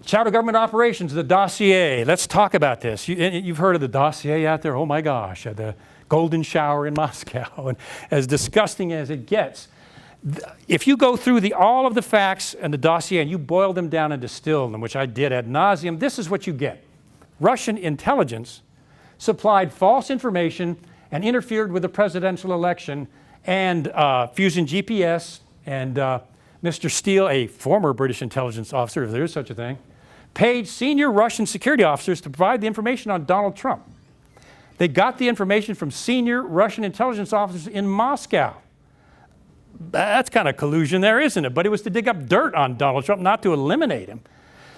Shadow government operations, the dossier. Let's talk about this. You've heard of the dossier out there? Oh my gosh, the golden shower in Moscow. And as disgusting as it gets, if you go through all of the facts and the dossier and you boil them down and distill them, which I did ad nauseum, this is what you get. Russian intelligence supplied false information and interfered with the presidential election, and Fusion GPS and Mr. Steele, a former British intelligence officer, if there is such a thing, paid senior Russian security officers to provide the information on Donald Trump. They got the information from senior Russian intelligence officers in Moscow. That's kind of collusion there, isn't it? But it was to dig up dirt on Donald Trump, not to eliminate him.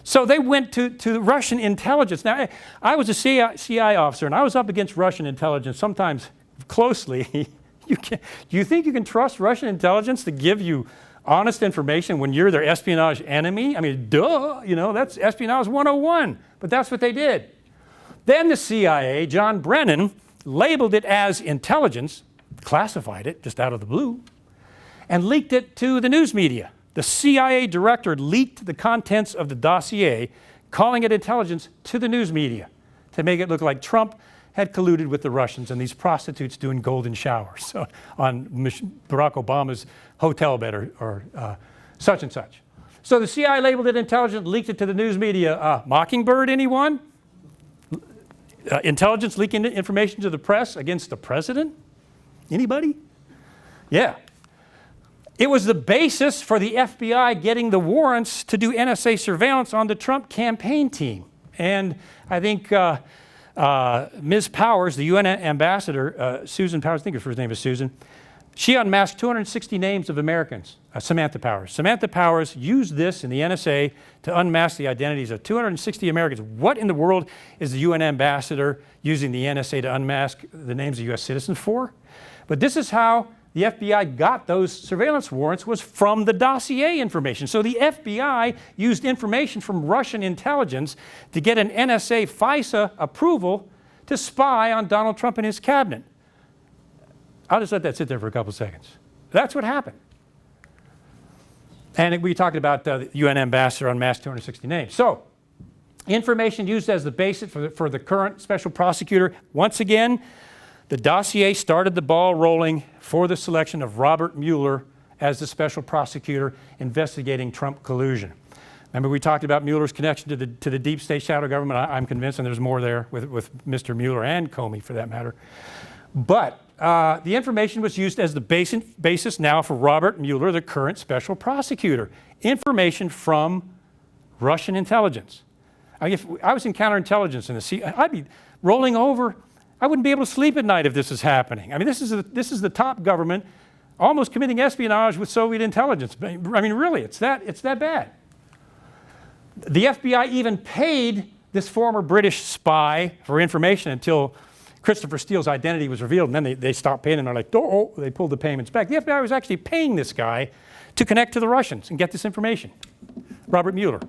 So they went to Russian intelligence. Now, I was a CIA officer, and I was up against Russian intelligence sometimes closely. Do you think you can trust Russian intelligence to give you honest information when you're their espionage enemy? I mean, duh, that's espionage 101, but that's what they did. Then the CIA, John Brennan, labeled it as intelligence, classified it just out of the blue, and leaked it to the news media. The CIA director leaked the contents of the dossier, calling it intelligence, to the news media to make it look like Trump had colluded with the Russians and these prostitutes doing golden showers on Barack Obama's hotel bed or such and such. So the CIA labeled it intelligence, leaked it to the news media. Mockingbird, anyone? Intelligence leaking information to the press against the president? Anybody? Yeah. It was the basis for the FBI getting the warrants to do NSA surveillance on the Trump campaign team. And I think Ms. Powers, the UN ambassador, Susan Powers, I think her first name is Susan, she unmasked 260 names of Americans, Samantha Powers. Samantha Powers used this in the NSA to unmask the identities of 260 Americans. What in the world is the UN ambassador using the NSA to unmask the names of US citizens for? But this is how the FBI got those surveillance warrants, was from the dossier information. So the FBI used information from Russian intelligence to get an NSA FISA approval to spy on Donald Trump and his cabinet. I'll just let that sit there for a couple seconds. That's what happened. And we talked about the UN ambassador unmasked 260 names. So information used as the basis for the current special prosecutor. Once again, the dossier started the ball rolling for the selection of Robert Mueller as the special prosecutor investigating Trump collusion. Remember, we talked about Mueller's connection to the deep state shadow government. I'm convinced, and there's more there with Mr. Mueller and Comey, for that matter. But the information was used as the basis now for Robert Mueller, the current special prosecutor. Information from Russian intelligence. If I was in counterintelligence in the CIA, I'd be rolling over. I wouldn't be able to sleep at night if this is happening. I mean, this is the top government almost committing espionage with Soviet intelligence. I mean, really, it's that bad. The FBI even paid this former British spy for information until Christopher Steele's identity was revealed, and then they stopped paying, and they're like, oh, they pulled the payments back. The FBI was actually paying this guy to connect to the Russians and get this information, Robert Mueller.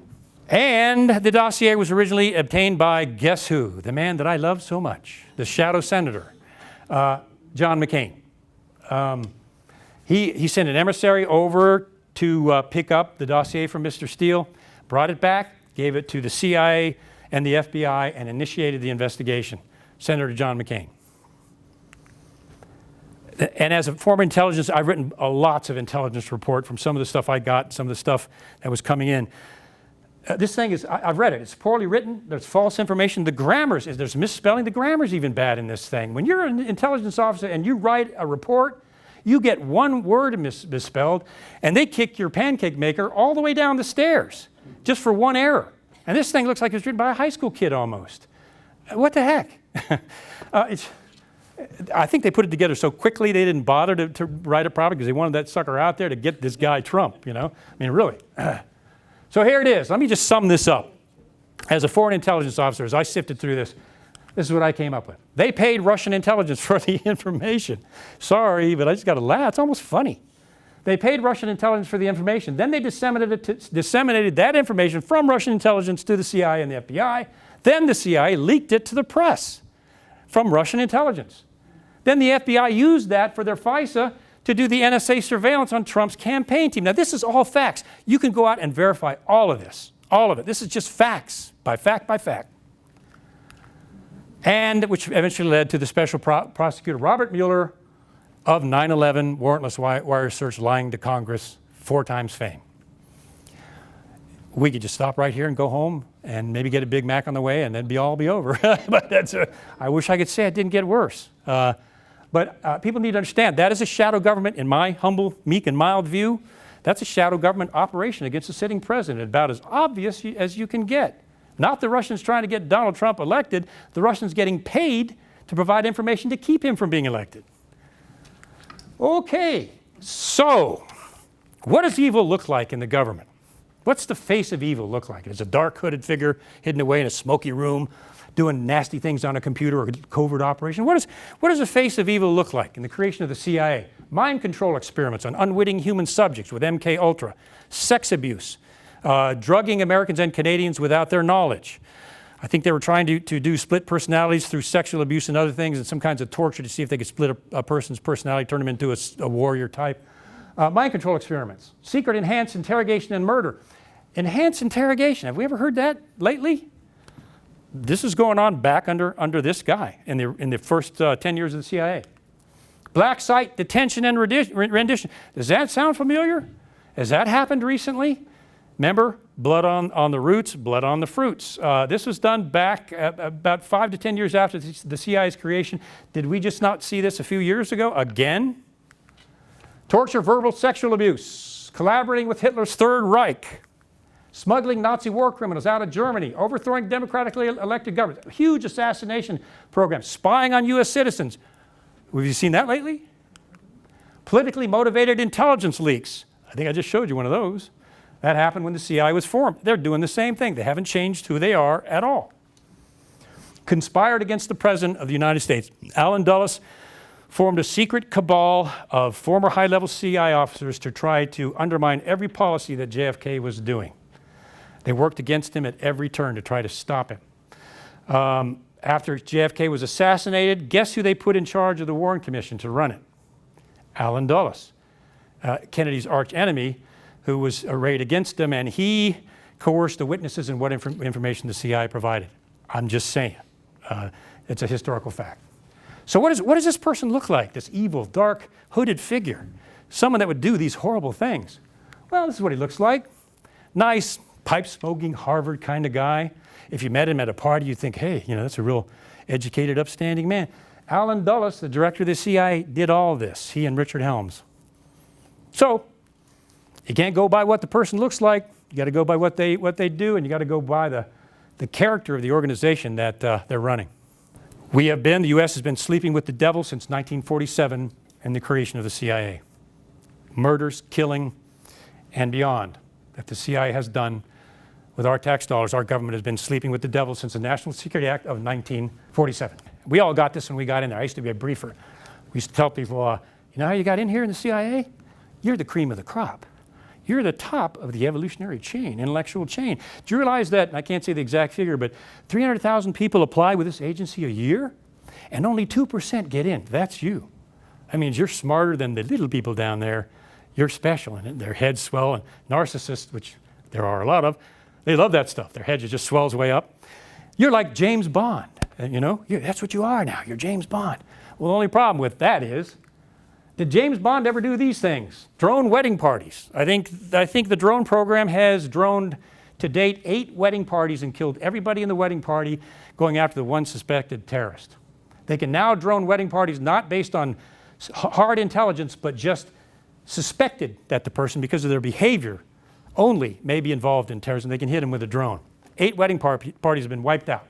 And the dossier was originally obtained by, guess who? The man that I love so much, the shadow senator, John McCain. He sent an emissary over to pick up the dossier from Mr. Steele, brought it back, gave it to the CIA and the FBI, and initiated the investigation. Senator John McCain. And as a former intelligence, I've written lots of intelligence report from some of the stuff I got, some of the stuff that was coming in. This thing is, I've read it. It's poorly written. There's false information. The grammar's, there's misspelling. The grammar's even bad in this thing. When you're an intelligence officer and you write a report, you get one word misspelled, and they kick your pancake maker all the way down the stairs just for one error. And this thing looks like it's written by a high school kid almost. What the heck? I think they put it together so quickly they didn't bother to write it properly because they wanted that sucker out there to get this guy Trump, I mean, really. So here it is. Let me just sum this up. As a foreign intelligence officer, as I sifted through this is what I came up with. They paid Russian intelligence for the information. Sorry, but I just got to laugh. It's almost funny. They paid Russian intelligence for the information. Then they disseminated that information from Russian intelligence to the CIA and the FBI. Then the CIA leaked it to the press from Russian intelligence. Then the FBI used that for their FISA to do the NSA surveillance on Trump's campaign team. Now, this is all facts. You can go out and verify all of this. all of it. This is just facts, by fact by fact. And which eventually led to the special prosecutor Robert Mueller of 9/11 warrantless wire search lying to Congress 4 times fame. We could just stop right here and go home and maybe get a Big Mac on the way and then be over. But I wish I could say it didn't get worse. But people need to understand that is a shadow government, in my humble, meek, and mild view. That's a shadow government operation against the sitting president, about as obvious as you can get. Not the Russians trying to get Donald Trump elected, the Russians getting paid to provide information to keep him from being elected. Okay, so what does evil look like in the government? What's the face of evil look like? It's a dark hooded figure hidden away in a smoky room doing nasty things on a computer or a covert operation. What does the face of evil look like in the creation of the CIA? Mind control experiments on unwitting human subjects with MK Ultra, sex abuse, drugging Americans and Canadians without their knowledge. I think they were trying to do split personalities through sexual abuse and other things, and some kinds of torture to see if they could split a person's personality, turn him into a warrior type. Mind control experiments, secret enhanced interrogation and murder. Enhanced interrogation, have we ever heard that lately? This is going on back under this guy in the first 10 years of the CIA. Black site detention and rendition. Does that sound familiar? Has that happened recently? Remember, blood on the roots, blood on the fruits. This was done back about 5 to 10 years after the CIA's creation. Did we just not see this a few years ago? Again? Torture, verbal, sexual abuse, collaborating with Hitler's Third Reich, smuggling Nazi war criminals out of Germany, overthrowing democratically elected governments, a huge assassination program, spying on U.S. citizens. Have you seen that lately? Politically motivated intelligence leaks. I think I just showed you one of those. That happened when the CIA was formed. They're doing the same thing. They haven't changed who they are at all. Conspired against the President of the United States. Allen Dulles formed a secret cabal of former high-level CIA officers to try to undermine every policy that JFK was doing. They worked against him at every turn to try to stop him. After JFK was assassinated, guess who they put in charge of the Warren Commission to run it? Allen Dulles, Kennedy's arch enemy, who was arrayed against him, and he coerced the witnesses and what information the CIA provided. I'm just saying. It's a historical fact. So what does this person look like, this evil, dark, hooded figure? Someone that would do these horrible things. Well, this is what he looks like. Nice, pipe-smoking, Harvard kind of guy. If you met him at a party, you'd think, hey, that's a real educated, upstanding man. Allen Dulles, the director of the CIA, did all this, he and Richard Helms. So, you can't go by what the person looks like. You got to go by what they do, and you got to go by the character of the organization that they're running. The U.S. has been sleeping with the devil since 1947 and the creation of the CIA. Murders, killing, and beyond that the CIA has done with our tax dollars. Our government has been sleeping with the devil since the National Security Act of 1947. We all got this when we got in there. I used to be a briefer. We used to tell people, you know how you got in here in the CIA? You're the cream of the crop. You're the top of the evolutionary chain, intellectual chain. Do you realize that, and I can't say the exact figure, but 300,000 people apply with this agency a year, and only 2% get in? That's you. That means you're smarter than the little people down there. You're special, and their heads swell, and narcissists, which there are a lot of, they love that stuff. Their head just swells way up. You're like James Bond, and that's what you are now. You're James Bond. Well, the only problem with that is, did James Bond ever do these things? Drone wedding parties. I think the drone program has droned to date 8 wedding parties and killed everybody in the wedding party, going after the one suspected terrorist. They can now drone wedding parties not based on hard intelligence, but just suspected that the person, because of their behavior, only may be involved in terrorism. They can hit them with a drone. 8 wedding parties have been wiped out.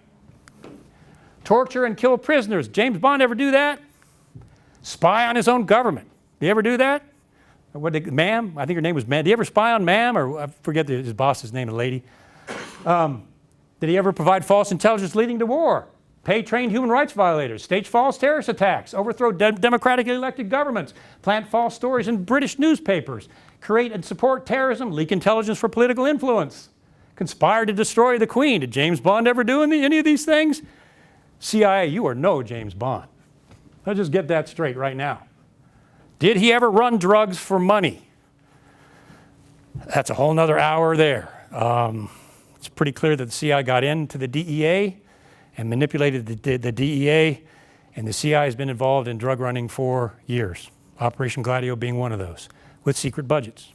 Torture and kill prisoners. James Bond ever do that? Spy on his own government. Did he ever do that? Ma'am? I think her name was Ma'am. Did he ever spy on Ma'am? Or I forget his boss's name, a lady. Did he ever provide false intelligence leading to war? Pay trained human rights violators, stage false terrorist attacks, overthrow democratically elected governments, plant false stories in British newspapers, create and support terrorism, leak intelligence for political influence, conspire to destroy the Queen. Did James Bond ever do any of these things? CIA, you are no James Bond. Let's just get that straight right now. Did he ever run drugs for money? That's a whole nother hour there. It's pretty clear that the CIA got into the DEA and manipulated the DEA, and the CIA has been involved in drug running for years. Operation Gladio being one of those, with secret budgets.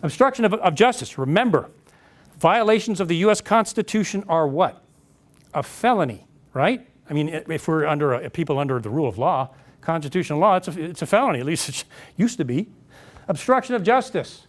Obstruction of justice. Remember, violations of the U.S. Constitution are what? A felony, right? I mean, if we're under people under the rule of law, constitutional law, it's a felony, at least it used to be. Obstruction of justice.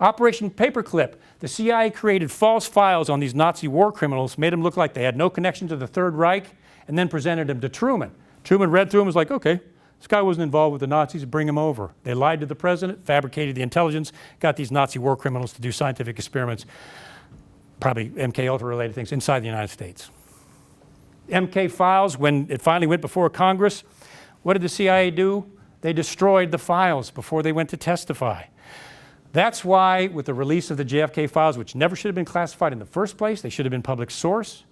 Operation Paperclip. The CIA created false files on these Nazi war criminals, made them look like they had no connection to the Third Reich, and then presented them to Truman. Truman read through them and was like, okay, this guy wasn't involved with the Nazis, bring him over. They lied to the president, fabricated the intelligence, got these Nazi war criminals to do scientific experiments, probably MK Ultra-related things, inside the United States. MK files, when it finally went before Congress, what did the CIA do? They destroyed the files before they went to testify. That's why, with the release of the JFK files, which never should have been classified in the first place, they should have been public source.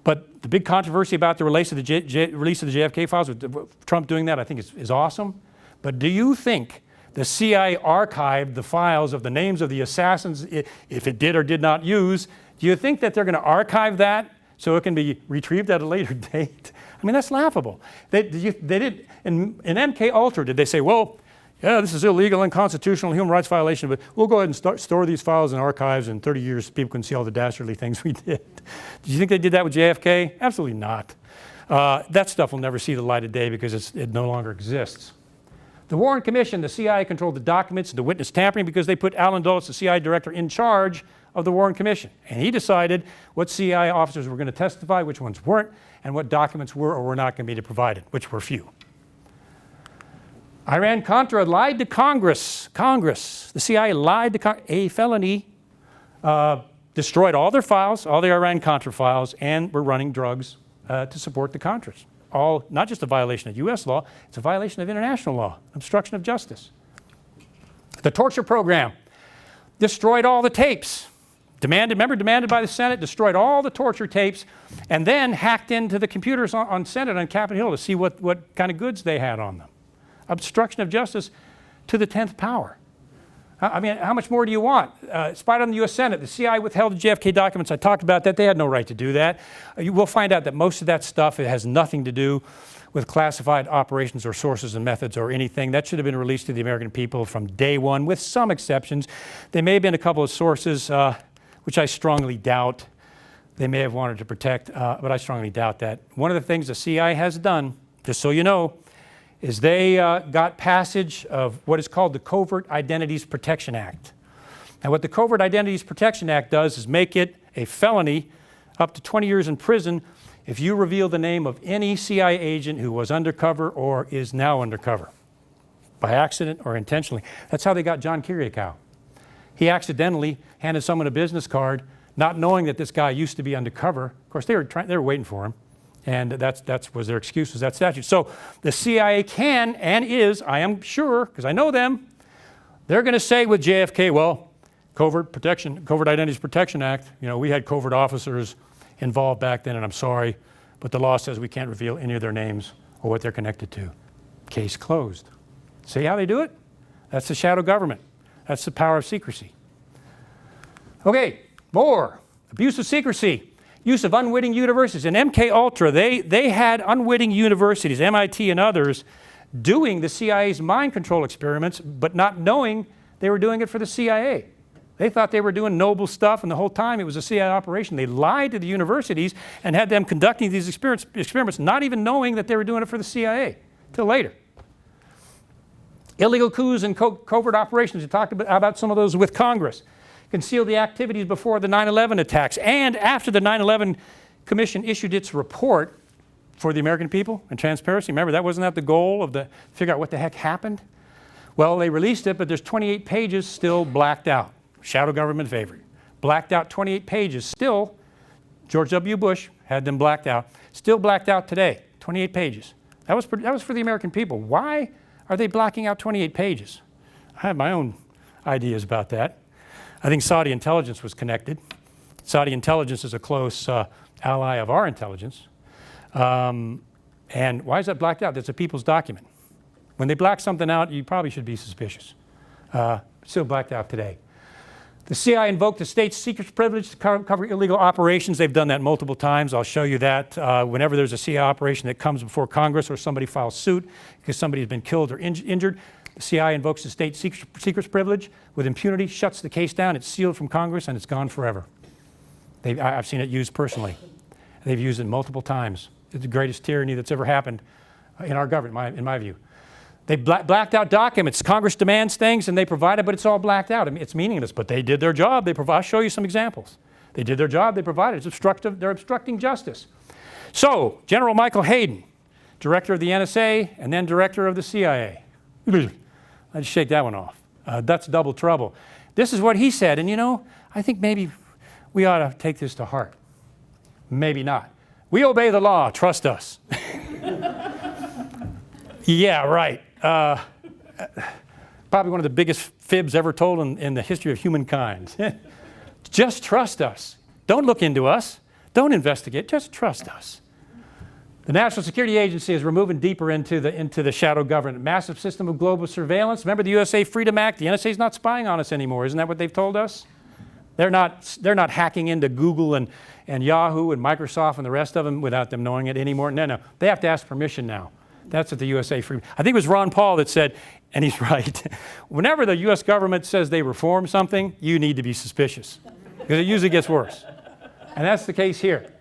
But the big controversy about the release of the JFK files, with Trump doing that, I think is awesome. But do you think the CIA archived the files of the names of the assassins, if it did or did not use? Do you think that they're going to archive that so it can be retrieved at a later date? I mean, that's laughable. They did, in MK Ultra, did they say, well, yeah, this is illegal, unconstitutional, human rights violation, but we'll go ahead and store these files in archives, and in 30 years people can see all the dastardly things we did. Did you think they did that with JFK? Absolutely not. That stuff will never see the light of day because it no longer exists. The Warrant Commission, the CIA controlled the documents and the witness tampering because they put Alan Dulles, the CIA director, in charge of the Warrant Commission. And he decided what CIA officers were going to testify, which ones weren't, and what documents were or were not going to be provided, which were few. Iran-Contra lied to Congress. The CIA lied to Congress. A felony. Destroyed all their files, all the Iran-Contra files, and were running drugs to support the Contras. All, not just a violation of U.S. law, it's a violation of international law, obstruction of justice. The torture program destroyed all the tapes. Demanded by the Senate, destroyed all the torture tapes, and then hacked into the computers on Senate on Capitol Hill to see what kind of goods they had on them. Obstruction of justice to the 10th power. I mean, how much more do you want? Spied on the U.S. Senate. The CIA withheld the JFK documents. I talked about that. They had no right to do that. You will find out that most of that stuff, it has nothing to do with classified operations or sources and methods or anything. That should have been released to the American people from day one, with some exceptions. There may have been a couple of sources, which I strongly doubt they may have wanted to protect, but I strongly doubt that. One of the things the CIA has done, just so you know, is they got passage of what is called the Covert Identities Protection Act. And what the Covert Identities Protection Act does is make it a felony up to 20 years in prison if you reveal the name of any CIA agent who was undercover or is now undercover, by accident or intentionally. That's how they got John Kiriakou. He accidentally handed someone a business card, not knowing that this guy used to be undercover. Of course, they were waiting for him. And that was their excuse, was that statute. So the CIA can and is, I am sure, because I know them, they're going to say with JFK, well, Covert Identities Protection Act, you know, we had covert officers involved back then, and I'm sorry, but the law says we can't reveal any of their names or what they're connected to. Case closed. See how they do it? That's the shadow government. That's the power of secrecy. Okay, more. Abuse of secrecy. Use of unwitting universities. In MK Ultra, they had unwitting universities, MIT and others, doing the CIA's mind control experiments, but not knowing they were doing it for the CIA. They thought they were doing noble stuff, and the whole time it was a CIA operation. They lied to the universities and had them conducting these experiments, not even knowing that they were doing it for the CIA, till later. Illegal coups and covert operations. We talked about some of those with Congress. Concealed the activities before the 9/11 attacks and after the 9/11 Commission issued its report for the American people and transparency. Remember, wasn't that the goal of figure out what the heck happened? Well, they released it, but there's 28 pages still blacked out. Shadow government favorite. Blacked out 28 pages. Still, George W. Bush had them blacked out. Still blacked out today, 28 pages. That was for the American people. Why are they blacking out 28 pages? I have my own ideas about that. I think Saudi intelligence was connected. Saudi intelligence is a close ally of our intelligence. And why is that blacked out? That's a people's document. When they black something out, you probably should be suspicious. Still blacked out today. The CIA invoked the state secrets privilege to cover illegal operations. They've done that multiple times. I'll show you that. Whenever there's a CIA operation that comes before Congress or somebody files suit because somebody's been killed or injured, the CIA invokes the state secrets privilege with impunity, shuts the case down, it's sealed from Congress, and it's gone forever. I've seen it used personally. They've used it multiple times. It's the greatest tyranny that's ever happened in our government, in my view. They blacked out documents. Congress demands things and they provide it, but it's all blacked out. I mean, it's meaningless, but they did their job. I'll show you some examples. They did their job, they provided. It's obstructive, they're obstructing justice. So, General Michael Hayden, director of the NSA and then director of the CIA. I'd shake that one off. That's double trouble. This is what he said, and you know, I think maybe we ought to take this to heart. Maybe not. We obey the law, trust us. Yeah, right. Probably one of the biggest fibs ever told in the history of humankind. Just trust us. Don't look into us. Don't investigate. Just trust us. The National Security Agency is moving deeper into the shadow government. Massive system of global surveillance. Remember the USA Freedom Act? The NSA is not spying on us anymore. Isn't that what they've told us? They're not hacking into Google and Yahoo and Microsoft and the rest of them without them knowing it anymore. No. They have to ask permission now. That's what the USA Freedom. I think it was Ron Paul that said, and he's right, whenever the U.S. government says they reform something, you need to be suspicious because it usually gets worse. And that's the case here.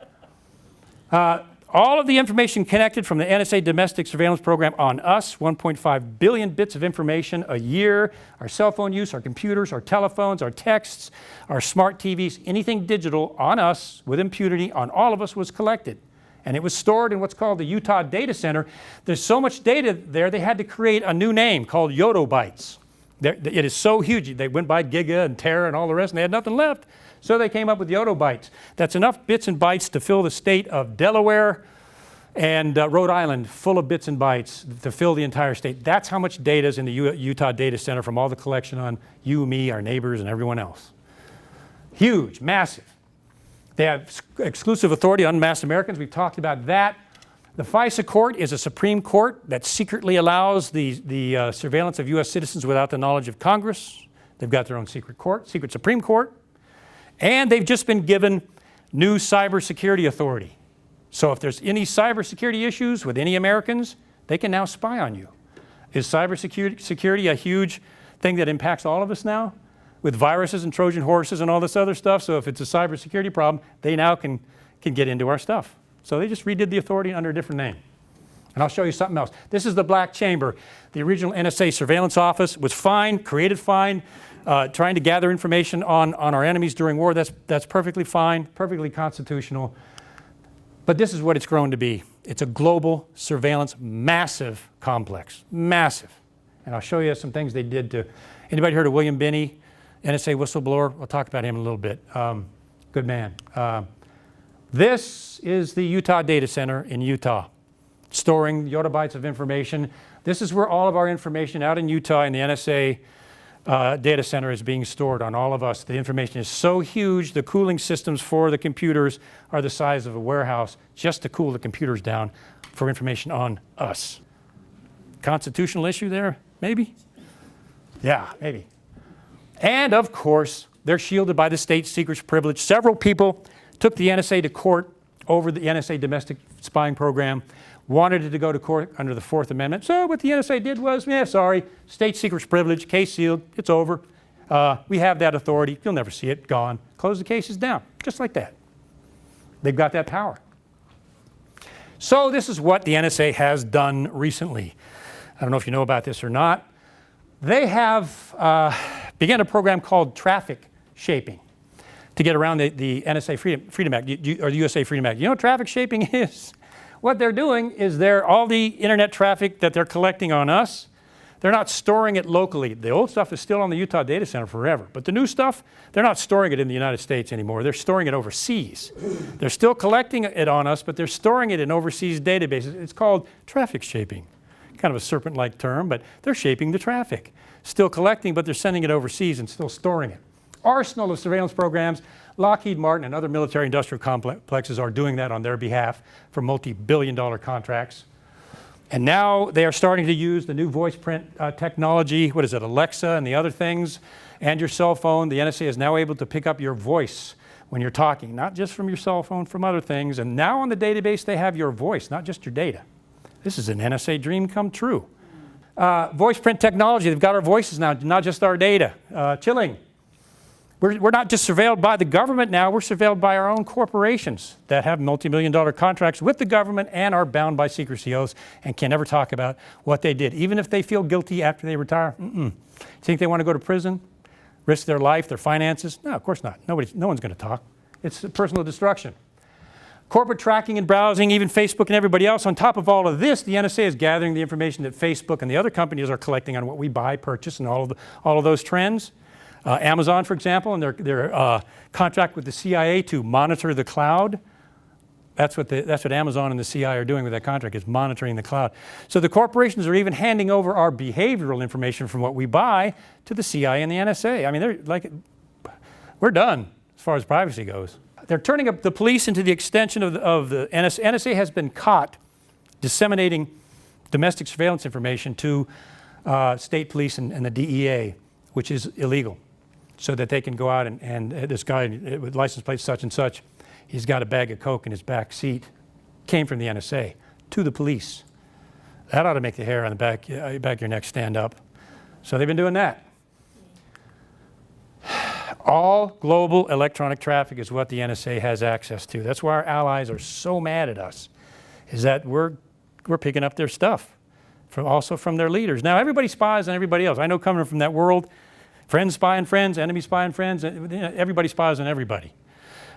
All of the information connected from the NSA domestic surveillance program on us, 1.5 billion bits of information a year, our cell phone use, our computers, our telephones, our texts, our smart TVs, anything digital on us with impunity on all of us was collected. And it was stored in what's called the Utah Data Center. There's so much data there, they had to create a new name called yottabytes. It is so huge. They went by Giga and Tera and all the rest, and they had nothing left. So they came up with yottabytes. That's enough bits and bytes to fill the state of Delaware and Rhode Island full of bits and bytes to fill the entire state. That's how much data is in the Utah Data Center from all the collection on you, me, our neighbors, and everyone else. Huge, massive. They have exclusive authority on unmasked Americans. We've talked about that. The FISA court is a Supreme Court that secretly allows the surveillance of U.S. citizens without the knowledge of Congress. They've got their own secret court, secret Supreme Court. And they've just been given new cybersecurity authority. So if there's any cybersecurity issues with any Americans, they can now spy on you. Is cybersecurity a huge thing that impacts all of us now? With viruses and Trojan horses and all this other stuff. So if it's a cybersecurity problem, they now can get into our stuff. So they just redid the authority under a different name. And I'll show you something else. This is the Black Chamber. The original NSA surveillance office was fine, created fine, trying to gather information on our enemies during war. That's perfectly fine, perfectly constitutional. But this is what it's grown to be. It's a global surveillance, massive complex, massive. And I'll show you some things they did to, anybody heard of William Binney? NSA whistleblower, we'll talk about him in a little bit. Good man. This is the Utah Data Center in Utah, storing yottabytes of information. This is where all of our information out in Utah in the NSA data center is being stored on all of us. The information is so huge, the cooling systems for the computers are the size of a warehouse just to cool the computers down for information on us. Constitutional issue there, maybe? Yeah, maybe. And of course, they're shielded by the state secrets privilege. Several people took the NSA to court over the NSA domestic spying program, wanted it to go to court under the Fourth Amendment. So what the NSA did was, sorry, state secrets privilege, case sealed, it's over. We have that authority, you'll never see it, gone. Close the cases down, just like that. They've got that power. So this is what the NSA has done recently. I don't know if you know about this or not. They have began a program called traffic shaping to get around the NSA Freedom Act, or the USA Freedom Act. You know what traffic shaping is? What they're doing is all the internet traffic that they're collecting on us, they're not storing it locally. The old stuff is still on the Utah Data Center forever. But the new stuff, they're not storing it in the United States anymore. They're storing it overseas. They're still collecting it on us, but they're storing it in overseas databases. It's called traffic shaping. Kind of a serpent-like term, but they're shaping the traffic. Still collecting, but they're sending it overseas and still storing it. Arsenal of surveillance programs. Lockheed Martin and other military industrial complexes are doing that on their behalf for multi-billion-dollar contracts. And now they are starting to use the new voice print technology, what is it, Alexa and the other things, and your cell phone. The NSA is now able to pick up your voice when you're talking, not just from your cell phone, from other things. And now on the database, they have your voice, not just your data. This is an NSA dream come true. Voice print technology, they've got our voices now, not just our data. Chilling. We're not just surveilled by the government now, we're surveilled by our own corporations that have multi-million-dollar contracts with the government and are bound by secrecy oaths and can never talk about what they did, even if they feel guilty after they retire. Think they want to go to prison, risk their life, their finances? No, of course not. No one's going to talk. It's personal destruction. Corporate tracking and browsing, even Facebook and everybody else. On top of all of this, the NSA is gathering the information that Facebook and the other companies are collecting on what we buy, purchase, and all of those trends. Amazon, for example, and their contract with the CIA to monitor the cloud. That's what Amazon and the CIA are doing with that contract, is monitoring the cloud. So the corporations are even handing over our behavioral information from what we buy to the CIA and the NSA. I mean, they're like, we're done as far as privacy goes. They're turning up the police into the extension of the NSA. NSA has been caught disseminating domestic surveillance information to state police and the DEA, which is illegal, so that they can go out and this guy with license plate such and such, he's got a bag of coke in his back seat, came from the NSA to the police. That ought to make the hair on the back of your neck stand up. So they've been doing that. All global electronic traffic is what the NSA has access to. That's why our allies are so mad at us, is that we're picking up their stuff, also from their leaders. Now everybody spies on everybody else. I know, coming from that world, friends spy on friends, enemies spy on friends, everybody spies on everybody.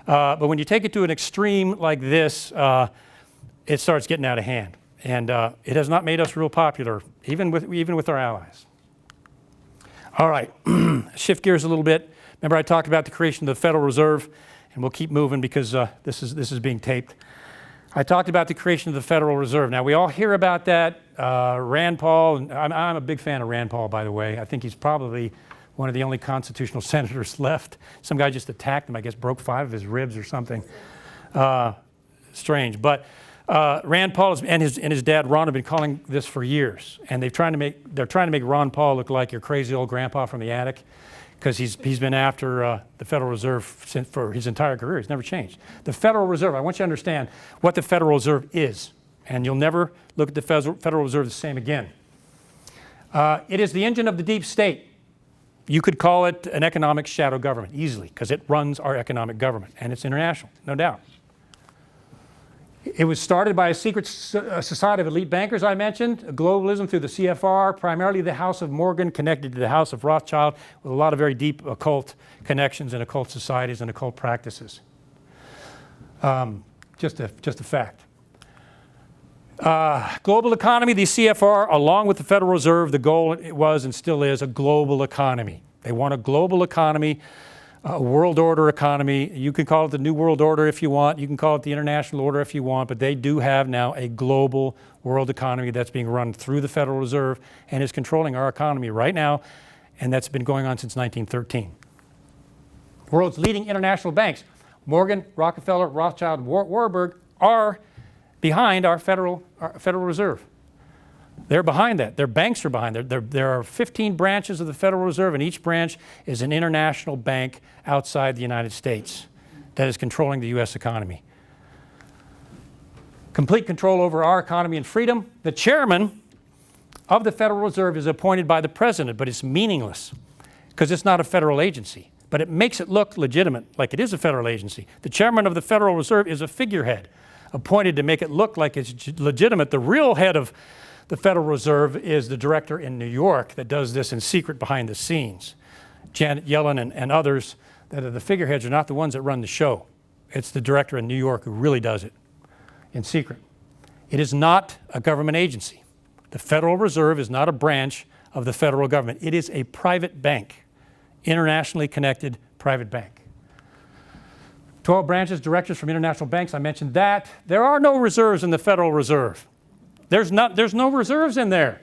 But when you take it to an extreme like this, it starts getting out of hand. And it has not made us real popular, even with our allies. All right, shift gears a little bit. Remember, I talked about the creation of the Federal Reserve, and we'll keep moving because this is being taped. I talked about the creation of the Federal Reserve. Now, we all hear about that. Rand Paul, and I'm a big fan of Rand Paul, by the way. I think he's probably one of the only constitutional senators left. Some guy just attacked him, I guess broke 5 of his ribs or something. Strange. But Rand Paul and his dad Ron have been calling this for years, and they're trying to make Ron Paul look like your crazy old grandpa from the attic, because he's been after the Federal Reserve for his entire career. He's never changed. The Federal Reserve, I want you to understand what the Federal Reserve is, and you'll never look at the Federal Reserve the same again. It is the engine of the deep state. You could call it an economic shadow government easily, because it runs our economic government, and it's international, no doubt. It was started by a secret society of elite bankers I mentioned, globalism through the CFR, primarily the House of Morgan, connected to the House of Rothschild, with a lot of very deep occult connections and occult societies and occult practices. Just a fact. Global economy, the CFR, along with the Federal Reserve, the goal was and still is a global economy. They want a global economy, a world order economy. You can call it the New World Order if you want. You can call it the International Order if you want, but they do have now a global world economy that's being run through the Federal Reserve and is controlling our economy right now, and that's been going on since 1913. World's leading international banks, Morgan, Rockefeller, Rothschild, Warburg, are behind our Federal Reserve. They're behind that. Their banks are behind that. There are 15 branches of the Federal Reserve, and each branch is an international bank outside the United States that is controlling the U.S. economy. Complete control over our economy and freedom. The chairman of the Federal Reserve is appointed by the president, but it's meaningless because it's not a federal agency. But it makes it look legitimate, like it is a federal agency. The chairman of the Federal Reserve is a figurehead appointed to make it look like it's legitimate. The real head of the Federal Reserve is the director in New York that does this in secret behind the scenes. Janet Yellen and others that are the figureheads are not the ones that run the show. It's the director in New York who really does it in secret. It is not a government agency. The Federal Reserve is not a branch of the federal government. It is a private bank, internationally connected private bank. 12 branches, directors from international banks, I mentioned that. There are no reserves in the Federal Reserve. There's no reserves in there.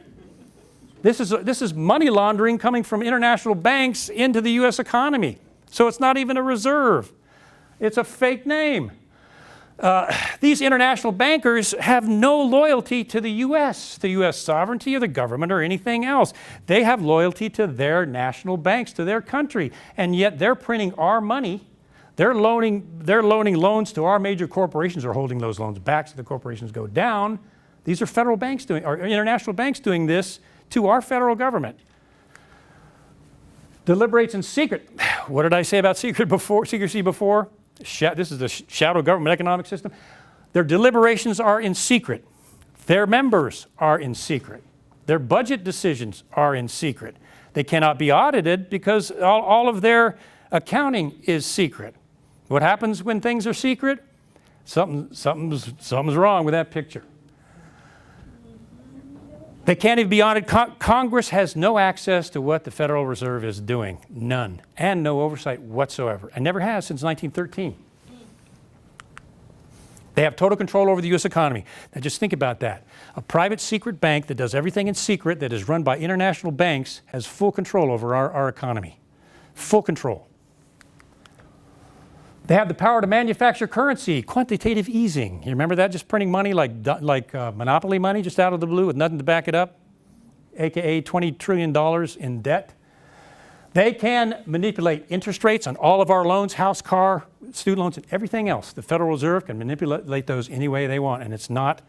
This is money laundering coming from international banks into the U.S. economy. So it's not even a reserve. It's a fake name. these international bankers have no loyalty to the U.S., the U.S. sovereignty or the government or anything else. They have loyalty to their national banks, to their country, and yet they're printing our money. They're loaning loans to our major corporations, or holding those loans back so the corporations go down. These are federal banks doing, or international banks doing this to our federal government. Deliberates in secret. What did I say about secrecy before? This is the shadow government economic system. Their deliberations are in secret. Their members are in secret. Their budget decisions are in secret. They cannot be audited because all of their accounting is secret. What happens when things are secret? Something's wrong with that picture. They can't even be audited. Congress has no access to what the Federal Reserve is doing. None. And no oversight whatsoever. And never has since 1913. They have total control over the U.S. economy. Now just think about that. A private secret bank that does everything in secret, that is run by international banks, has full control over our economy. Full control. They have the power to manufacture currency, quantitative easing. You remember that? Just printing money like monopoly money just out of the blue with nothing to back it up, aka $20 trillion in debt. They can manipulate interest rates on all of our loans, house, car, student loans, and everything else. The Federal Reserve can manipulate those any way they want, and it's not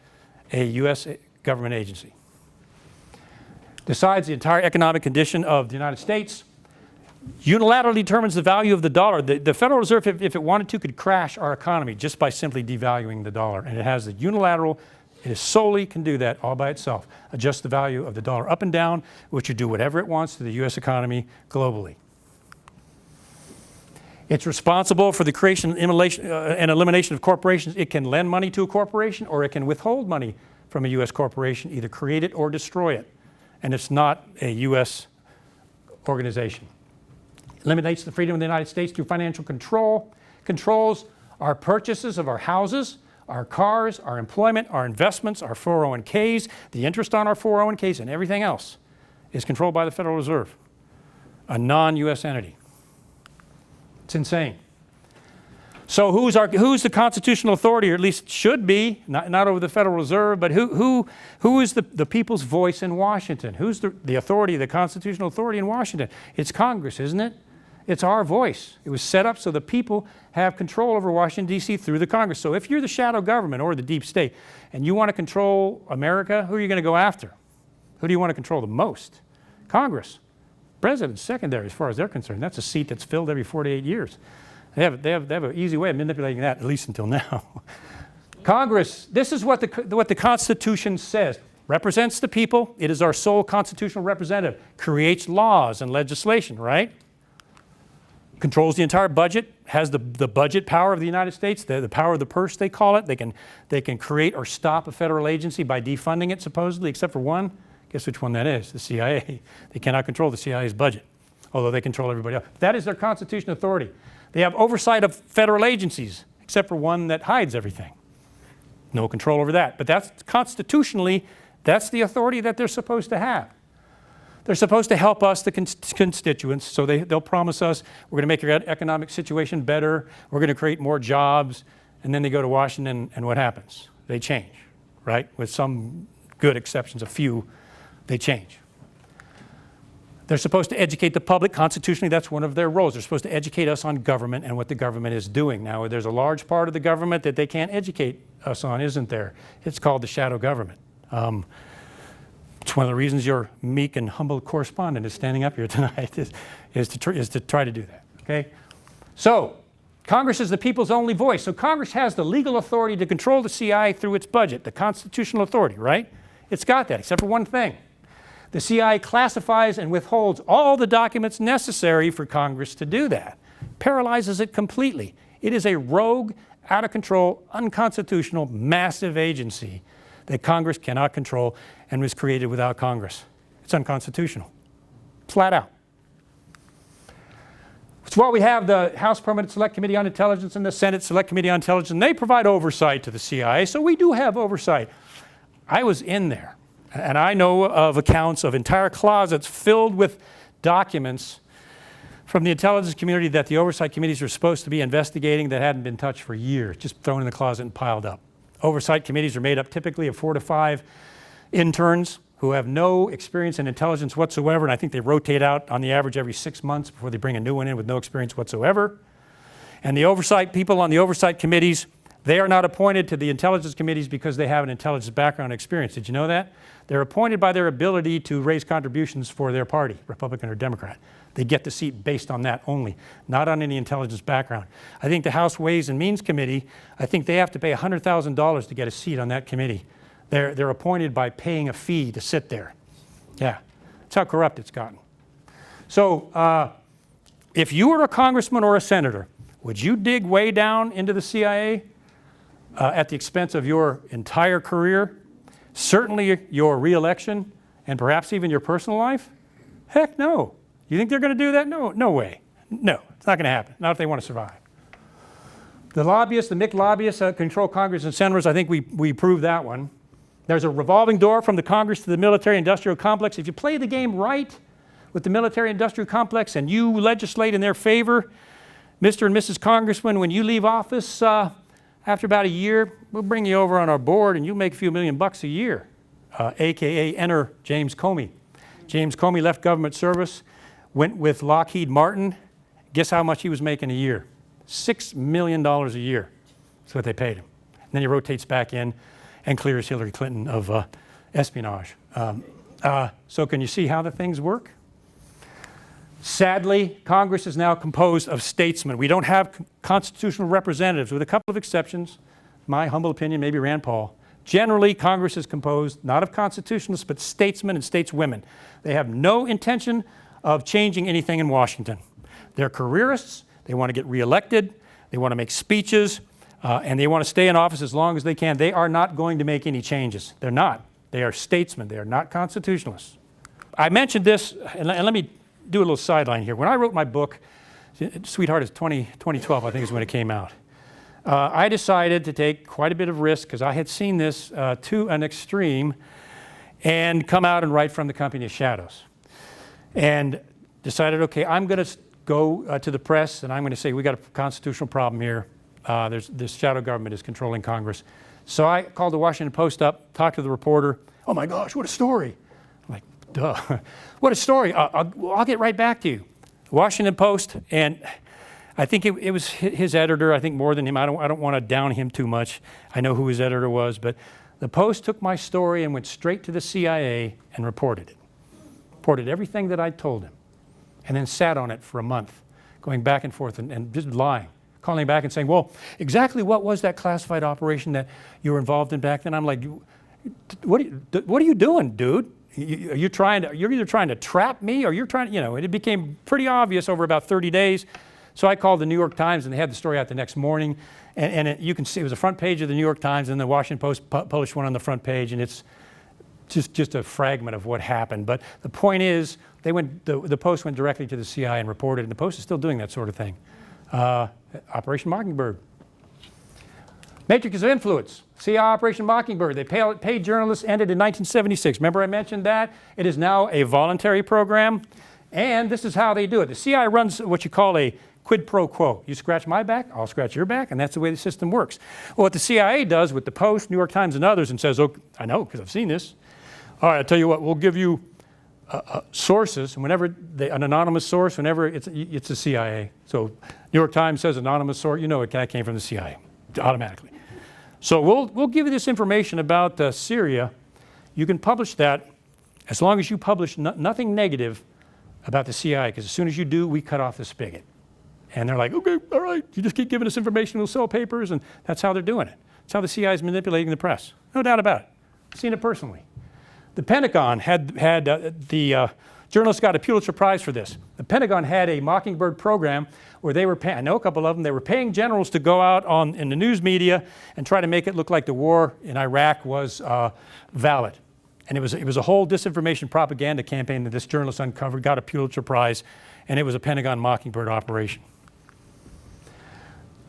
a U.S. government agency. Decides the entire economic condition of the United States. Unilaterally determines the value of the dollar. The Federal Reserve, if it wanted to, could crash our economy just by simply devaluing the dollar. And it has the unilateral, it solely can do that all by itself. Adjust the value of the dollar up and down, which would do whatever it wants to the U.S. economy globally. It's responsible for the creation and elimination of corporations. It can lend money to a corporation, or it can withhold money from a U.S. corporation, either create it or destroy it. And it's not a U.S. organization. Eliminates the freedom of the United States through financial control. Controls our purchases of our houses, our cars, our employment, our investments, our 401ks, the interest on our 401ks, and everything else is controlled by the Federal Reserve, a non-U.S. entity. It's insane. So who's the constitutional authority, or at least should be, not over the Federal Reserve, but who is the people's voice in Washington? Who's the authority, the constitutional authority in Washington? It's Congress, isn't it? It's our voice. It was set up so the people have control over Washington, D.C. through the Congress. So if you're the shadow government or the deep state and you want to control America, who are you going to go after? Who do you want to control the most? Congress. President's secondary as far as they're concerned. That's a seat that's filled every 48 years. They have an easy way of manipulating that, at least until now. Congress, this is what the Constitution says. Represents the people. It is our sole constitutional representative. Creates laws and legislation, right? Controls the entire budget, has the budget power of the United States, the power of the purse, they call it. They can create or stop a federal agency by defunding it, supposedly, except for one. Guess which one that is? The CIA. They cannot control the CIA's budget, although they control everybody else. That is their constitutional authority. They have oversight of federal agencies, except for one that hides everything. No control over that. But that's constitutionally, that's the authority that they're supposed to have. They're supposed to help us, the constituents, so they'll promise us, we're going to make your economic situation better, we're going to create more jobs, and then they go to Washington, and what happens? They change, right? With some good exceptions, a few, they change. They're supposed to educate the public. Constitutionally, that's one of their roles. They're supposed to educate us on government and what the government is doing. Now, there's a large part of the government that they can't educate us on, isn't there? It's called the shadow government. It's one of the reasons your meek and humble correspondent is standing up here tonight is to try to do that, okay? So, Congress is the people's only voice. So Congress has the legal authority to control the CIA through its budget, the constitutional authority, right? It's got that, except for one thing. The CIA classifies and withholds all the documents necessary for Congress to do that. Paralyzes it completely. It is a rogue, out of control, unconstitutional, massive agency that Congress cannot control and was created without Congress. It's unconstitutional, flat out. It's why we have the House Permanent Select Committee on Intelligence and the Senate Select Committee on Intelligence, and they provide oversight to the CIA, so we do have oversight. I was in there, and I know of accounts of entire closets filled with documents from the intelligence community that the oversight committees are supposed to be investigating that hadn't been touched for years, just thrown in the closet and piled up. Oversight committees are made up typically of 4 to 5 interns who have no experience in intelligence whatsoever, and I think they rotate out on the average every 6 months before they bring a new one in with no experience whatsoever. And the oversight people on the oversight committees, they are not appointed to the intelligence committees because they have an intelligence background experience. Did you know that? They're appointed by their ability to raise contributions for their party, Republican or Democrat. They get the seat based on that only, not on any intelligence background. I think the House Ways and Means Committee, I think they have to pay $100,000 to get a seat on that committee. They're appointed by paying a fee to sit there. Yeah, that's how corrupt it's gotten. So if you were a congressman or a senator, would you dig way down into the CIA at the expense of your entire career? Certainly your reelection and perhaps even your personal life? Heck no. You think they're going to do that? No, no way. No, it's not going to happen. Not if they want to survive. The lobbyists, the MIC lobbyists control Congress and senators. I think we proved that one. There's a revolving door from the Congress to the military-industrial complex. If you play the game right with the military-industrial complex and you legislate in their favor, Mr. and Mrs. Congressman, when you leave office after about a year, we'll bring you over on our board and you'll make a few $1,000,000 a year, AKA enter James Comey. James Comey left government service, went with Lockheed Martin. Guess how much he was making a year? $6 million a year. That's what they paid him. And then he rotates back in and clears Hillary Clinton of espionage. So can you see how the things work? Sadly, Congress is now composed of statesmen. We don't have constitutional representatives, with a couple of exceptions. My humble opinion, maybe Rand Paul. Generally, Congress is composed not of constitutionalists, but statesmen and stateswomen. They have no intention of changing anything in Washington. They're careerists. They want to get reelected. They want to make speeches. And they want to stay in office as long as they can. They are not going to make any changes. They're not. They are statesmen. They are not constitutionalists. I mentioned this, and let me do a little sideline here. When I wrote my book, Sweetheart is 2012, I think is when it came out. I decided to take quite a bit of risk because I had seen this to an extreme and come out and write from the company of shadows. And decided, okay, I'm going to go to the press and I'm going to say, we got a constitutional problem here. This shadow government is controlling Congress. So I called the Washington Post up, talked to the reporter. Oh my gosh, what a story. I'm like, duh, what a story. I'll get right back to you. Washington Post, and I think it was his editor, I think more than him. I don't want to down him too much. I know who his editor was, but the Post took my story and went straight to the CIA and reported it. Reported everything that I told him, and then sat on it for a month, going back and forth and just lying. Calling back and saying, well, exactly what was that classified operation that you were involved in back then? I'm like, what are you doing, dude? You're either trying to trap me or you're trying, it became pretty obvious over about 30 days. So I called the New York Times and they had the story out the next morning. And you can see it was the front page of the New York Times and the Washington Post published one on the front page, and it's just a fragment of what happened. But the point is, the Post went directly to the CIA and reported, and the Post is still doing that sort of thing. Operation Mockingbird. Matrix of influence. CIA Operation Mockingbird. They paid journalists, ended in 1976. Remember I mentioned that? It is now a voluntary program, and this is how they do it. The CIA runs what you call a quid pro quo. You scratch my back, I'll scratch your back, and that's the way the system works. Well, what the CIA does with the Post, New York Times, and others, and says, oh, I know because I've seen this. All right, I'll tell you what, we'll give you sources, and whenever an anonymous source, whenever it's the CIA. So New York Times says anonymous source, you know that came from the CIA automatically. So we'll give you this information about Syria. You can publish that as long as you publish nothing negative about the CIA, because as soon as you do, we cut off the spigot. And they're like, okay, all right, you just keep giving us information, we'll sell papers, and that's how they're doing it. That's how the CIA is manipulating the press. No doubt about it. I've seen it personally. The Pentagon had the journalists got a Pulitzer Prize for this. The Pentagon had a Mockingbird program where they were I know a couple of them, they were paying generals to go out in the news media and try to make it look like the war in Iraq was valid. And it was a whole disinformation propaganda campaign that this journalist uncovered, got a Pulitzer Prize, and it was a Pentagon Mockingbird operation.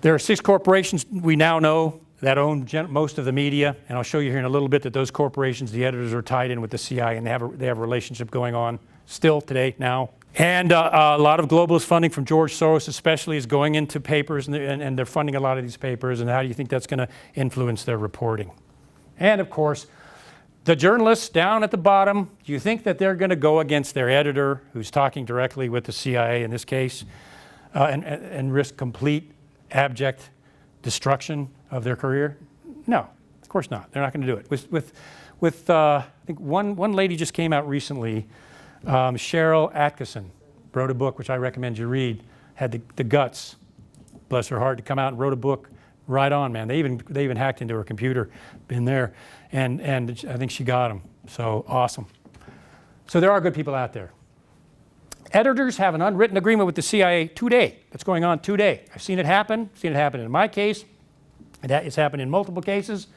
There are 6 corporations we now know that own most of the media, and I'll show you here in a little bit that those corporations, the editors are tied in with the CIA, and they have a relationship going on still today, now, And a lot of globalist funding from George Soros especially is going into papers, and they're funding a lot of these papers, and how do you think that's going to influence their reporting? And of course, the journalists down at the bottom, do you think that they're going to go against their editor, who's talking directly with the CIA in this case, and risk complete, abject destruction of their career? No, of course not. They're not going to do it. With I think one lady just came out recently, Cheryl Atkinson, wrote a book which I recommend you read, had the guts, bless her heart, to come out and wrote a book. Right on, man. They even hacked into her computer, been there, and I think she got them. So awesome. So there are good people out there. Editors have an unwritten agreement with the CIA today. That's going on today. I've seen it happen. Seen it happen in my case. It's happened in multiple cases.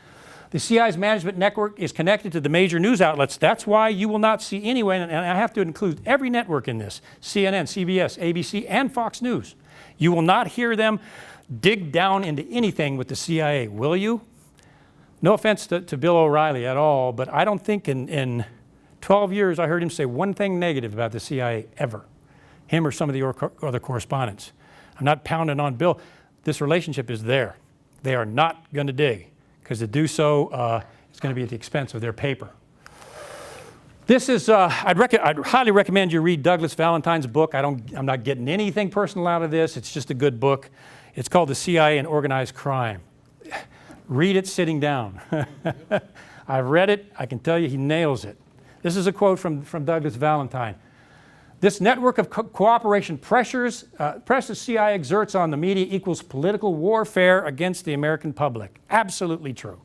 The CIA's management network is connected to the major news outlets. That's why you will not see anyone, and I have to include every network in this, CNN, CBS, ABC, and Fox News. You will not hear them dig down into anything with the CIA, will you? No offense to Bill O'Reilly at all, but I don't think in 12 years I heard him say one thing negative about the CIA ever. Him or some of the other correspondents. I'm not pounding on Bill. This relationship is there. They are not going to dig, because to do so is going to be at the expense of their paper. This is, I'd highly recommend you read Douglas Valentine's book. I'm not getting anything personal out of this. It's just a good book. It's called The CIA and Organized Crime. Read it sitting down. I've read it. I can tell you he nails it. This is a quote from Douglas Valentine. This network of cooperation pressure the CIA exerts on the media equals political warfare against the American public. Absolutely true.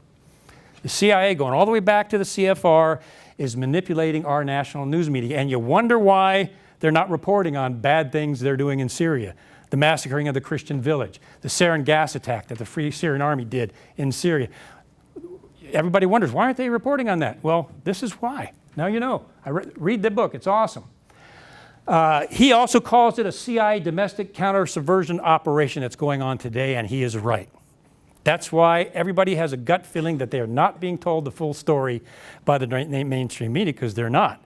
The CIA, going all the way back to the CFR, is manipulating our national news media. And you wonder why they're not reporting on bad things they're doing in Syria. The massacring of the Christian village, the sarin gas attack that the Free Syrian Army did in Syria. Everybody wonders, why aren't they reporting on that? Well, this is why. Now you know. Read the book. It's awesome. He also calls it a CIA domestic counter-subversion operation that's going on today, and he is right. That's why everybody has a gut feeling that they are not being told the full story by the mainstream media, because they're not.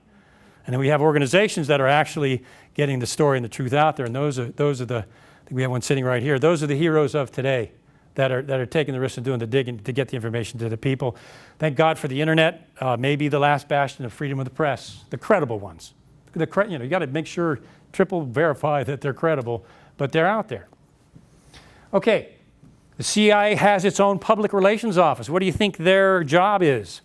And then we have organizations that are actually getting the story and the truth out there, and those are the, I think we have one sitting right here, those are the heroes of today that are taking the risk of doing the digging to get the information to the people. Thank God for the internet, maybe the last bastion of freedom of the press, the credible ones. You got to make sure, triple verify that they're credible, but they're out there. Okay, the CIA has its own public relations office. What do you think their job is?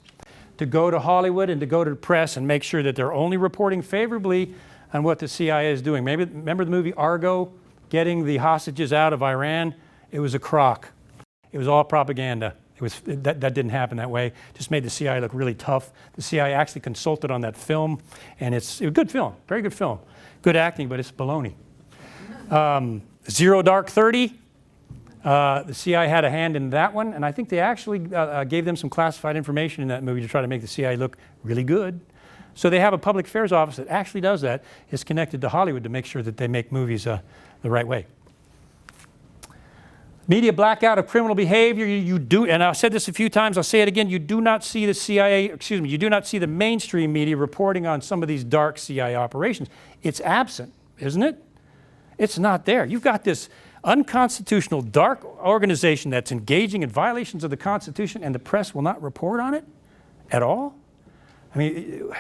To go to Hollywood and to go to the press and make sure that they're only reporting favorably on what the CIA is doing. Maybe remember the movie Argo, getting the hostages out of Iran? It was a crock. It was all propaganda. That didn't happen that way. Just made the CIA look really tough. The CIA actually consulted on that film, and it's a good film, very good film. Good acting, but it's baloney. Zero Dark 30, the CIA had a hand in that one, and I think they actually gave them some classified information in that movie to try to make the CIA look really good. So they have a public affairs office that actually does that. It's connected to Hollywood to make sure that they make movies the right way. Media blackout of criminal behavior, you do, and I've said this a few times, I'll say it again, you do not see the CIA, you do not see the mainstream media reporting on some of these dark CIA operations. It's absent, isn't it? It's not there. You've got this unconstitutional, dark organization that's engaging in violations of the Constitution, and the press will not report on it at all? I mean,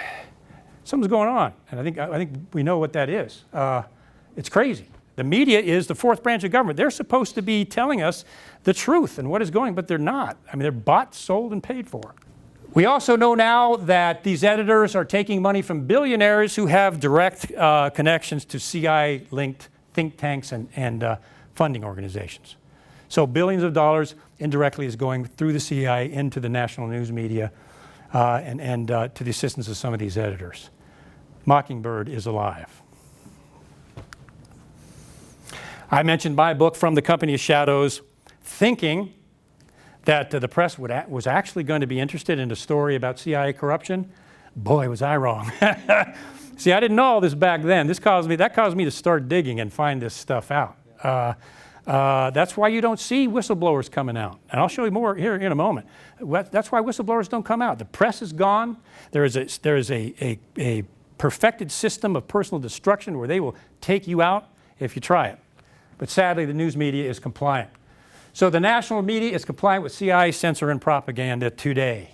something's going on, and I think we know what that is. It's crazy. The media is the fourth branch of government. They're supposed to be telling us the truth and what is going, but they're not. I mean, they're bought, sold, and paid for. We also know now that these editors are taking money from billionaires who have direct connections to CIA-linked think tanks and funding organizations. So billions of dollars indirectly is going through the CIA into the national news media and to the assistance of some of these editors. Mockingbird is alive. I mentioned my book, From the Company of Shadows, thinking that the press was actually going to be interested in a story about CIA corruption. Boy, was I wrong. See, I didn't know all this back then. That caused me to start digging and find this stuff out. That's why you don't see whistleblowers coming out. And I'll show you more here in a moment. That's why whistleblowers don't come out. The press is gone. There is a perfected system of personal destruction where they will take you out if you try it. But sadly, the news media is compliant. So the national media is compliant with CIA censor and propaganda today.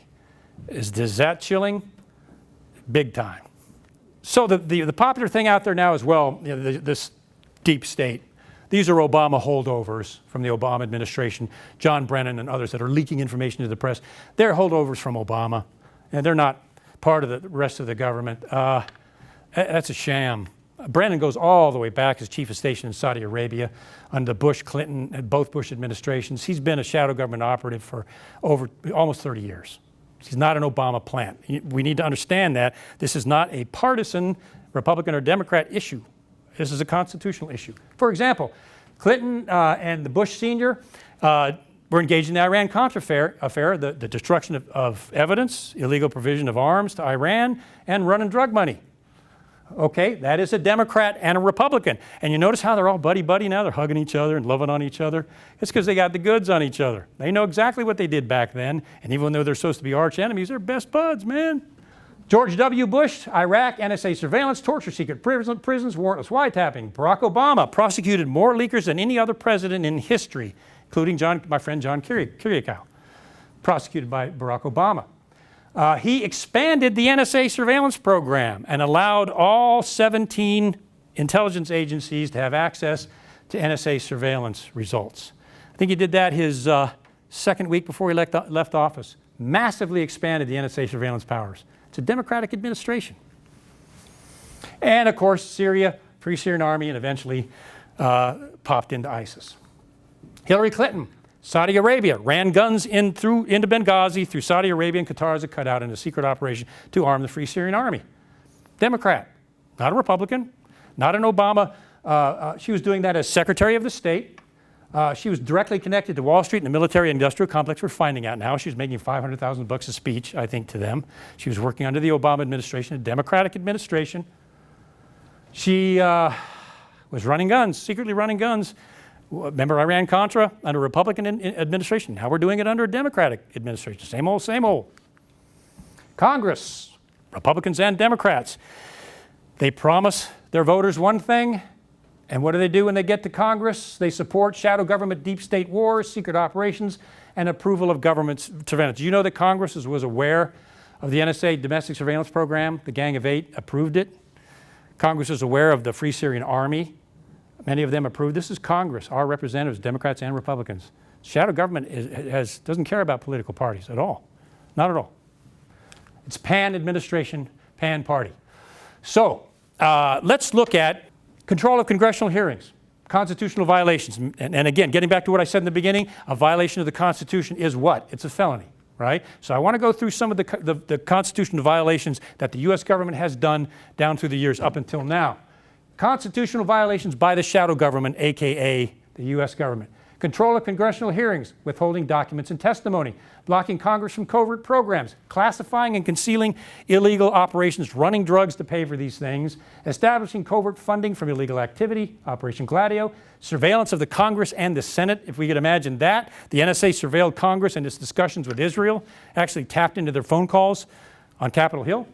Is that chilling? Big time. So the popular thing out there now is, well, you know, this deep state. These are Obama holdovers from the Obama administration, John Brennan and others that are leaking information to the press. They're holdovers from Obama, and they're not part of the rest of the government. That's a sham. Brennan goes all the way back as chief of station in Saudi Arabia under Bush, Clinton, and both Bush administrations. He's been a shadow government operative for over almost 30 years. He's not an Obama plant. We need to understand that this is not a partisan Republican or Democrat issue. This is a constitutional issue. For example, Clinton and the Bush senior were engaged in the Iran-Contra affair, the destruction of evidence, illegal provision of arms to Iran, and running drug money. Okay, that is a Democrat and a Republican. And you notice how they're all buddy-buddy now? They're hugging each other and loving on each other. It's because they got the goods on each other. They know exactly what they did back then. And even though they're supposed to be arch enemies, they're best buds, man. George W. Bush, Iraq, NSA surveillance, torture, secret prisons, warrantless wiretapping. Barack Obama prosecuted more leakers than any other president in history, including my friend John Kiriakou, prosecuted by Barack Obama. He expanded the NSA surveillance program and allowed all 17 intelligence agencies to have access to NSA surveillance results. I think he did that his second week before he left office. Massively expanded the NSA surveillance powers. It's a Democratic administration. And of course, Syria, Free Syrian Army, and eventually popped into ISIS. Hillary Clinton, Saudi Arabia, ran guns into Benghazi through Saudi Arabia and Qatar as a cutout in a secret operation to arm the Free Syrian Army. Democrat, not a Republican, not an Obama. She was doing that as Secretary of the State. She was directly connected to Wall Street and the military-industrial complex. We're finding out now. She was making $500,000 a speech, I think, to them. She was working under the Obama administration, a Democratic administration. She was running guns, secretly running guns. Remember Iran-Contra under a Republican administration? Now we're doing it under a Democratic administration. Same old, same old. Congress, Republicans and Democrats. They promise their voters one thing, and what do they do when they get to Congress? They support shadow government, deep state wars, secret operations, and approval of government surveillance. Do you know that Congress was aware of the NSA domestic surveillance program? The Gang of Eight approved it. Congress is aware of the Free Syrian Army. Many of them approved. This is Congress, our representatives, Democrats and Republicans. Shadow government doesn't care about political parties at all. Not at all. It's pan administration, pan party. So let's look at control of congressional hearings, constitutional violations. And again, getting back to what I said in the beginning, a violation of the Constitution is what? It's a felony, right? So I want to go through some of the constitutional violations that the U.S. government has done down through the years up until now. Constitutional violations by the shadow government, aka the U.S. government. Control of congressional hearings, withholding documents and testimony, blocking Congress from covert programs, classifying and concealing illegal operations, running drugs to pay for these things, establishing covert funding from illegal activity, Operation Gladio, surveillance of the Congress and the Senate, if we could imagine that. The NSA surveilled Congress and its discussions with Israel, actually tapped into their phone calls on Capitol Hill.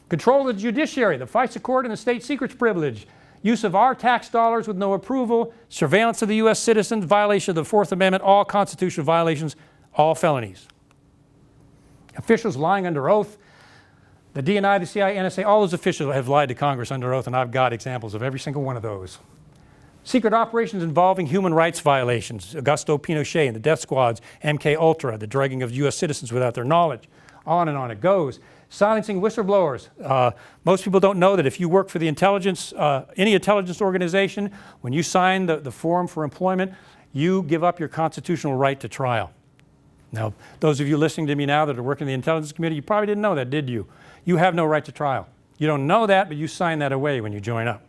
Control of the judiciary, the FISA court and the state secrets privilege, use of our tax dollars with no approval, surveillance of the U.S. citizens, violation of the Fourth Amendment, all constitutional violations, all felonies. Officials lying under oath, the DNI, the CIA, NSA, all those officials have lied to Congress under oath, and I've got examples of every single one of those. Secret operations involving human rights violations, Augusto Pinochet and the death squads, MK Ultra, the drugging of U.S. citizens without their knowledge. On and on it goes. Silencing whistleblowers. Most people don't know that if you work for the intelligence, any intelligence organization, when you sign the form for employment, you give up your constitutional right to trial. Now, those of you listening to me now that are working in the intelligence community, you probably didn't know that, did you? You have no right to trial. You don't know that, but you sign that away when you join up.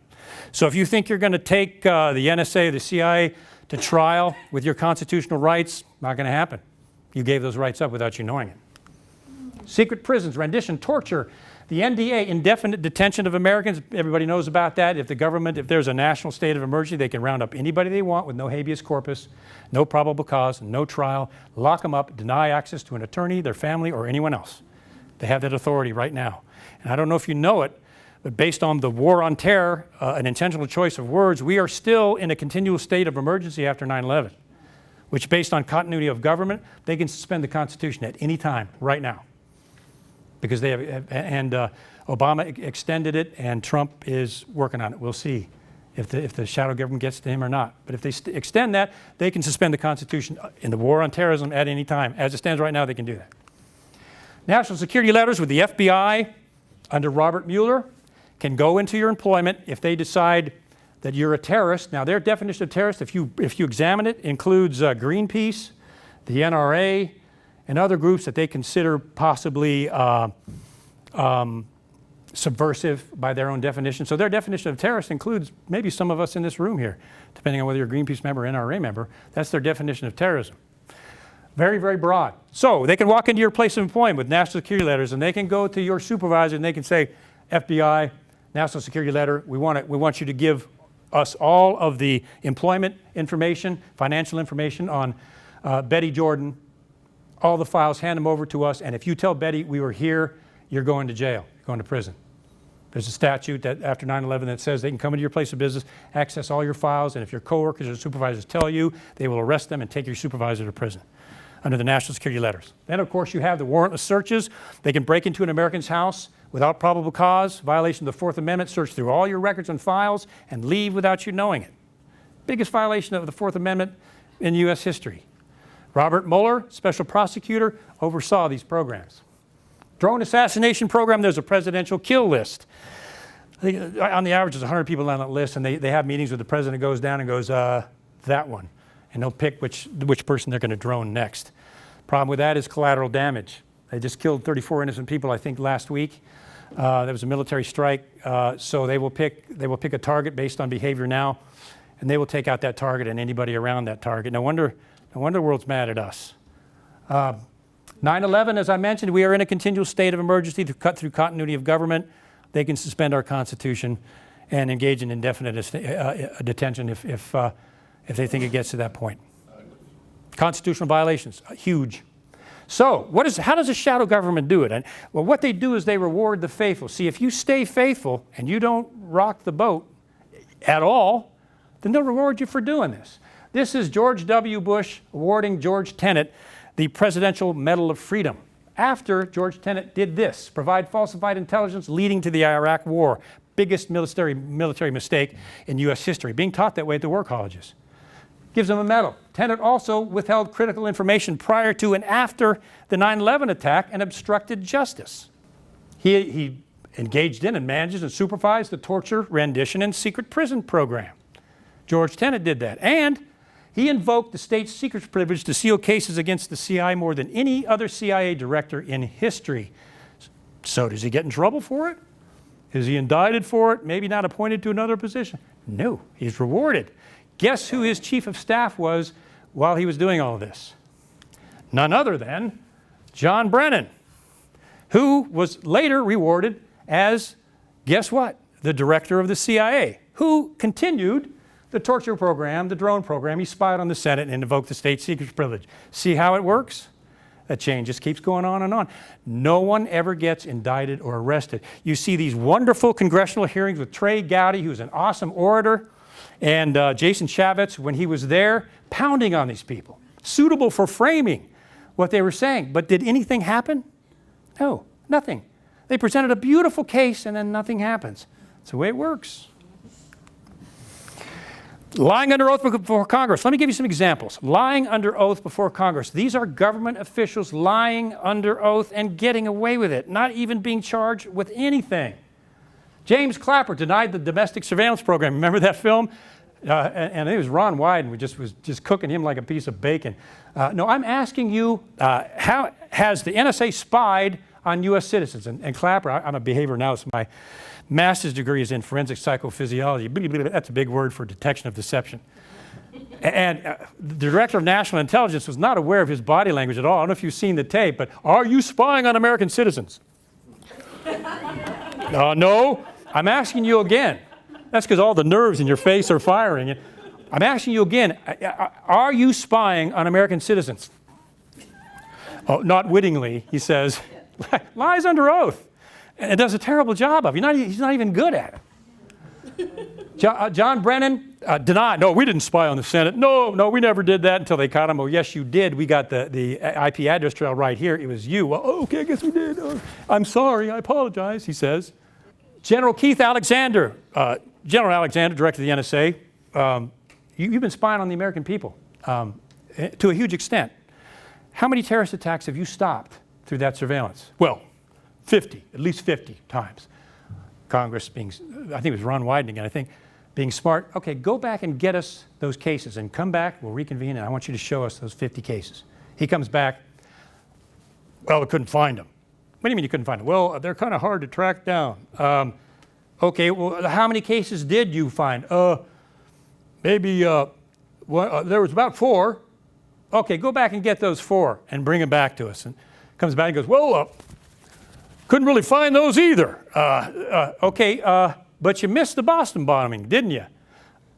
So if you think you're going to take the NSA, the CIA to trial with your constitutional rights, not going to happen. You gave those rights up without you knowing it. Secret prisons, rendition, torture, the NDA, indefinite detention of Americans. Everybody knows about that. If there's a national state of emergency, they can round up anybody they want with no habeas corpus, no probable cause, no trial, lock them up, deny access to an attorney, their family, or anyone else. They have that authority right now. And I don't know if you know it, But based on the war on terror, an intentional choice of words, we are still in a continual state of emergency after 9/11, which based on continuity of government, they can suspend the Constitution at any time, right now. Because they have, and Obama extended it, and Trump is working on it. We'll see if the shadow government gets to him or not. But if they extend that, they can suspend the Constitution in the war on terrorism at any time. As it stands right now, they can do that. National security letters with the FBI under Robert Mueller can go into your employment if they decide that you're a terrorist. Now, their definition of terrorist, if you examine it, includes Greenpeace, the NRA, and other groups that they consider possibly subversive by their own definition. So their definition of terrorist includes maybe some of us in this room here, depending on whether you're a Greenpeace member or NRA member. That's their definition of terrorism. Very, very broad. So they can walk into your place of employment with national security letters, and they can go to your supervisor and they can say, FBI, national security letter, we want you to give us all of the employment information, financial information on Betty Jordan, all the files, hand them over to us, and if you tell Betty we were here, you're going to jail, you're going to prison. There's a statute that after 9/11 that says they can come into your place of business, access all your files, and if your coworkers or supervisors tell you, they will arrest them and take your supervisor to prison under the national security letters. Then, of course, you have the warrantless searches. They can break into an American's house without probable cause, violation of the Fourth Amendment, search through all your records and files, and leave without you knowing it. Biggest violation of the Fourth Amendment in U.S. history. Robert Mueller, special prosecutor, oversaw these programs. Drone assassination program, there's a presidential kill list. I think on the average, there's 100 people on that list, and they have meetings with the president, goes down and goes, that one. And they'll pick which person they're going to drone next. Problem with that is collateral damage. They just killed 34 innocent people, I think, last week. There was a military strike, so they will pick a target based on behavior now, and they will take out that target and anybody around that target. No wonder the world's mad at us. 9/11, as I mentioned, we are in a continual state of emergency to cut through continuity of government. They can suspend our Constitution and engage in indefinite detention if they think it gets to that point. Constitutional violations, huge. So how does a shadow government do it? And, well, what they do is they reward the faithful. See, if you stay faithful and you don't rock the boat at all, then they'll reward you for doing this. This is George W. Bush awarding George Tenet the Presidential Medal of Freedom after George Tenet did this, provide falsified intelligence leading to the Iraq War. Biggest military mistake in U.S. history, being taught that way at the war colleges. Gives him a medal. Tenet also withheld critical information prior to and after the 9/11 attack and obstructed justice. He engaged in and manages and supervised the torture, rendition, and secret prison program. George Tenet did that. And he invoked the state secrets privilege to seal cases against the CIA more than any other CIA director in history. So does he get in trouble for it? Is he indicted for it? Maybe not appointed to another position? No, he's rewarded. Guess who his chief of staff was while he was doing all of this? None other than John Brennan, who was later rewarded as, guess what? The director of the CIA, who continued the torture program, the drone program. He spied on the Senate and invoked the state secrets privilege. See how it works? That chain just keeps going on and on. No one ever gets indicted or arrested. You see these wonderful congressional hearings with Trey Gowdy, who's an awesome orator, and Jason Chaffetz, when he was there, pounding on these people, suitable for framing what they were saying. But did anything happen? No, nothing. They presented a beautiful case and then nothing happens. That's the way it works. Lying under oath before Congress. Let me give you some examples. Lying under oath before Congress. These are government officials lying under oath and getting away with it, not even being charged with anything. James Clapper denied the domestic surveillance program. Remember that film? And it was Ron Wyden was just cooking him like a piece of bacon. No, I'm asking you, how has the NSA spied on U.S. citizens? And Clapper, I'm a behavior analyst. My master's degree is in forensic psychophysiology. That's a big word for detection of deception. And the director of national intelligence was not aware of his body language at all. I don't know if you've seen the tape, but are you spying on American citizens? No, I'm asking you again. That's because all the nerves in your face are firing. I'm asking you again, are you spying on American citizens? Oh, not wittingly, he says. Lies under oath. and does a terrible job of it. He's not even good at it. John Brennan denied, no, we didn't spy on the Senate. No, we never did that until they caught him. Oh, yes, you did. We got the IP address trail right here. It was you. Well, okay, I guess we did. I'm sorry. I apologize, he says. General Keith Alexander, General Alexander, director of the NSA, you've been spying on the American people to a huge extent. How many terrorist attacks have you stopped through that surveillance? Well, 50, at least 50 times. Congress being, I think it was Ron Wyden again, I think, being smart. Okay, go back and get us those cases and come back, we'll reconvene, and I want you to show us those 50 cases. He comes back, well, we couldn't find them. What do you mean you couldn't find them? Well, they're kind of hard to track down. Okay, well, how many cases did you find? Maybe there was about 4. Okay, go back and get those 4 and bring them back to us. And comes back and goes, well, couldn't really find those either. Okay, but you missed the Boston bombing, didn't you?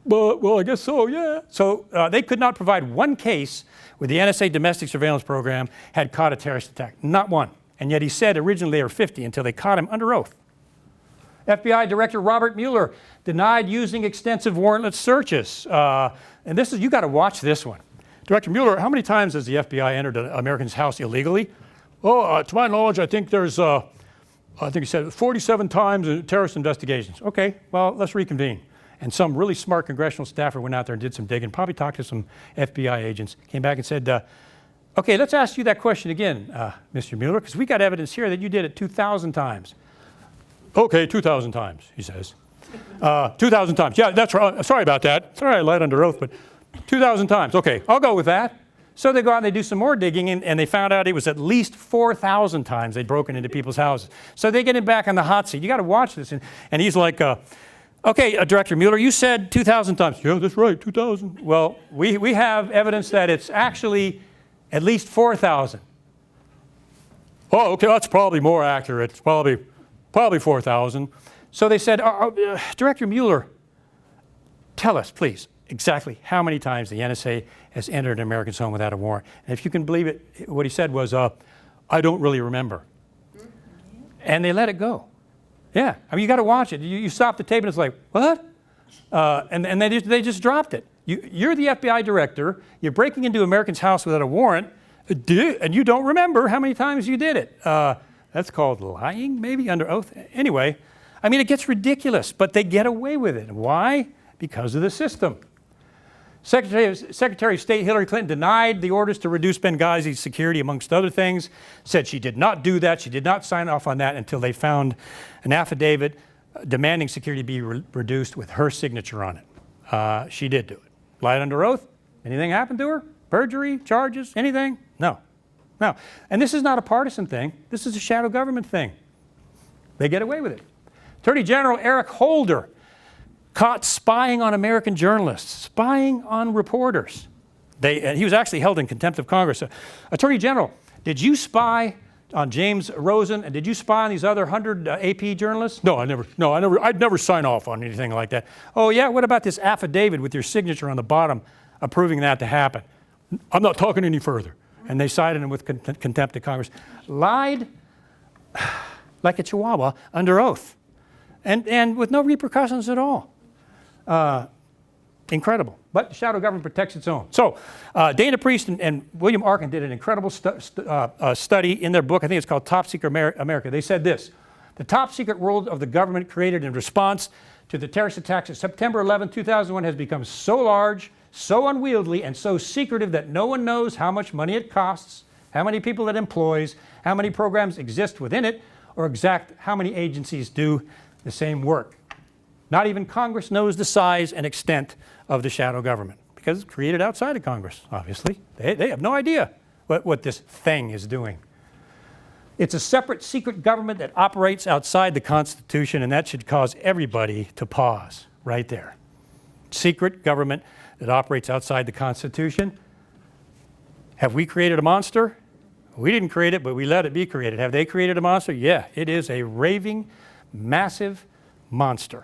Well, I guess so, yeah. So they could not provide one case where the NSA domestic surveillance program had caught a terrorist attack. Not one. And yet he said originally there were 50 until they caught him under oath. FBI Director Robert Mueller denied using extensive warrantless searches. And this is, you got to watch this one. Director Mueller, how many times has the FBI entered an American's house illegally? Oh, to my knowledge, I think there's, I think he said 47 times in terrorist investigations. Okay, well, let's reconvene. And some really smart congressional staffer went out there and did some digging, probably talked to some FBI agents, came back and said, okay, let's ask you that question again, Mr. Mueller, because we got evidence here that you did it 2,000 times. Okay, 2,000 times, he says. 2,000 times. Yeah, that's right. Sorry about that. Sorry I lied under oath, but 2,000 times. Okay, I'll go with that. So they go out and they do some more digging, and they found out it was at least 4,000 times they'd broken into people's houses. So they get him back on the hot seat. You got to watch this. And he's like, okay, Director Mueller, you said 2,000 times. Yeah, that's right, 2,000. Well, we have evidence that it's actually at least 4,000. Oh, okay, that's probably more accurate. It's probably 4,000. So they said, Director Mueller, tell us, please, exactly how many times the NSA has entered an American's home without a warrant. And if you can believe it, what he said was, I don't really remember. And they let it go. Yeah, I mean, you got to watch it. You stop the tape and it's like, what? And they just dropped it. You're the FBI director. You're breaking into American's house without a warrant, and you don't remember how many times you did it. That's called lying, maybe, under oath. Anyway, I mean, it gets ridiculous, but they get away with it. Why? Because of the system. Secretary of State Hillary Clinton denied the orders to reduce Benghazi's security, amongst other things, said she did not do that. She did not sign off on that until they found an affidavit demanding security be reduced with her signature on it. She did do it. Lied under oath. Anything happened to her? Perjury, charges, anything? No. No. And this is not a partisan thing. This is a shadow government thing. They get away with it. Attorney General Eric Holder caught spying on American journalists, spying on reporters. He was actually held in contempt of Congress. Attorney General, did you spy on James Rosen, and did you spy on these other 100 AP journalists? No, I'd never sign off on anything like that. Oh yeah, what about this affidavit with your signature on the bottom approving that to happen? I'm not talking any further. And they cited him with contempt of Congress. Lied like a chihuahua under oath, and with no repercussions at all. Incredible. But the shadow government protects its own. So Dana Priest and William Arkin did an incredible study in their book. I think it's called Top Secret America. They said this: the top secret world of the government created in response to the terrorist attacks of September 11, 2001 has become so large, so unwieldy, and so secretive that no one knows how much money it costs, how many people it employs, how many programs exist within it, or exact how many agencies do the same work. Not even Congress knows the size and extent of the shadow government, because it's created outside of Congress, obviously. They have no idea what this thing is doing. It's a separate secret government that operates outside the Constitution, and that should cause everybody to pause right there. Secret government that operates outside the Constitution. Have we created a monster? We didn't create it, but we let it be created. Have they created a monster? Yeah, it is a raving, massive monster.